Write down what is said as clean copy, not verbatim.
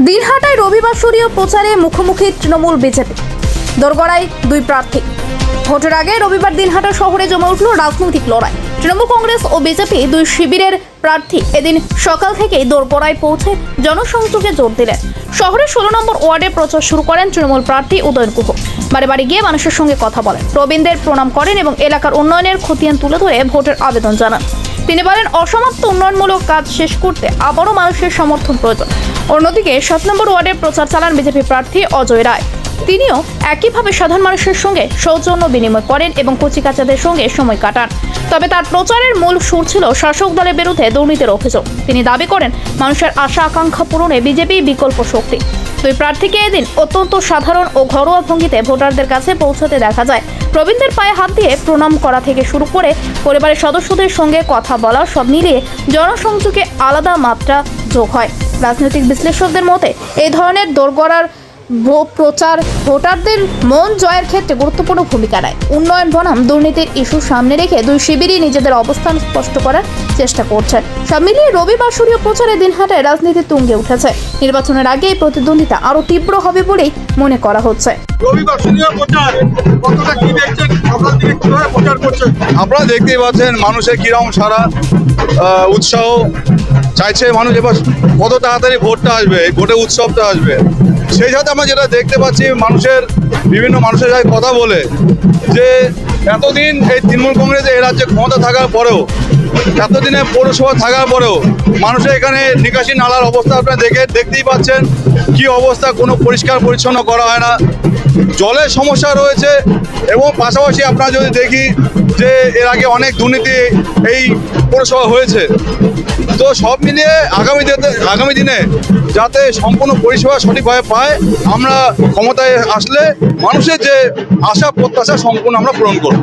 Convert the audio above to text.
দিনহাটায় রবিবাসরীয় প্রচারে মুখোমুখি তৃণমূল বিজেপি। দোরগড়ায় দুই প্রার্থী। ভোটের আগে রবিবার দিনহাটা শহরে জমে উঠল রাজনৈতিক লড়াই। তৃণমূল কংগ্রেস ও বিজেপি দুই শিবিরের প্রার্থী এদিন সকাল থেকেই দোরগড়ায় পৌঁছে জনসংযোগে জোর দিলেন। শহরের 16 নম্বর ওয়ার্ডে প্রচার শুরু করেন তৃণমূল প্রার্থী উদয়ন গুহ। বাড়ি বাড়ি গিয়ে মানুষের সঙ্গে কথা বলেন, প্রবীণদের প্রণাম করেন এবং এলাকার উন্নয়নের খতিয়ান তুলে ধরে ভোটের আবেদন জানান। তিনি বলেন, অসমাপ্ত উন্নয়নমূলক কাজ শেষ করতে আবারও মানুষের সমর্থন প্রয়োজন। অন্যদিকে 7 নম্বর ওয়ার্ডে প্রচার চালান বিজেপি প্রার্থী অজয় রায়। তিনিও একইভাবে সাধারণ মানুষের সঙ্গে সৌজন্য বিনিময় করেন এবং কচিকাচাদের সঙ্গে সময় কাটান। তবে তার প্রচারের মূল সুর ছিল শাসক দলের বিরুদ্ধে দুর্নীতির অভিযোগ। তিনি দাবি করেন, মানুষের আশা আকাঙ্ক্ষা পূরণে বিজেপি বিকল্প শক্তি। দুই প্রার্থীকে এদিন অত্যন্ত সাধারণ ও ঘরোয়া ভঙ্গিতে ভোটারদের কাছে পৌঁছতে দেখা যায়। প্রবীণদের পায়ে হাত দিয়ে প্রণাম করা থেকে শুরু করে পরিবারের সদস্যদের সঙ্গে কথা বলা, সব মিলিয়ে জনসংযোগে আলাদা মাত্রা যোগ হয়। রাজনৈতিক বিশ্লেষকদের মতে এই ধরনের দোরগড়ার প্রচার ভোটারদের মন জয়ের ক্ষেত্রে গুরুত্বপূর্ণ ভূমিকা নেয়। উন্নয়ন বনাম দুর্নীতির ইস্যু সামনে রেখে দুই শিবিরই নিজেদের অবস্থান স্পষ্ট করার চেষ্টা করছেন। সব মিলিয়ে রবিবাসরীয় প্রচারে দিনহাটায় রাজনীতি তুঙ্গে উঠেছে। নির্বাচনের আগে এই প্রতিদ্বন্দ্বিতা আরও তীব্র হবে বলেই মনে করা হচ্ছে। আপনারা দেখতেই পাচ্ছেন মানুষের কিরকম সারা উৎসাহ চাইছে। মানুষ এবার কত তাড়াতাড়ি ভোটটা আসবে, এই ভোটে উৎসবটা আসবে। সেই সাথে আমরা যেটা দেখতে পাচ্ছি, বিভিন্ন মানুষের সাথে কথা বলে যে এতদিন এই তৃণমূল কংগ্রেস এই রাজ্যে ক্ষমতা থাকার পরেও, এতদিনে পৌরসভা থাকার পরেও মানুষের এখানে নিকাশি নালার অবস্থা আপনারা দেখতেই পাচ্ছেন কি অবস্থা। কোনো পরিষ্কার পরিচ্ছন্ন করা হয় না, জলের সমস্যা রয়েছে। এবং পাশাপাশি আপনারা যদি দেখি যে এর আগে অনেক দুর্নীতি এই পৌরসভা হয়েছে। তো সব মিলিয়ে আগামী দিনে যাতে সম্পূর্ণ পরিষেবা সঠিকভাবে পায়, আমরা ক্ষমতায় আসলে মানুষের যে আশা প্রত্যাশা সম্পূর্ণ আমরা পূরণ করব।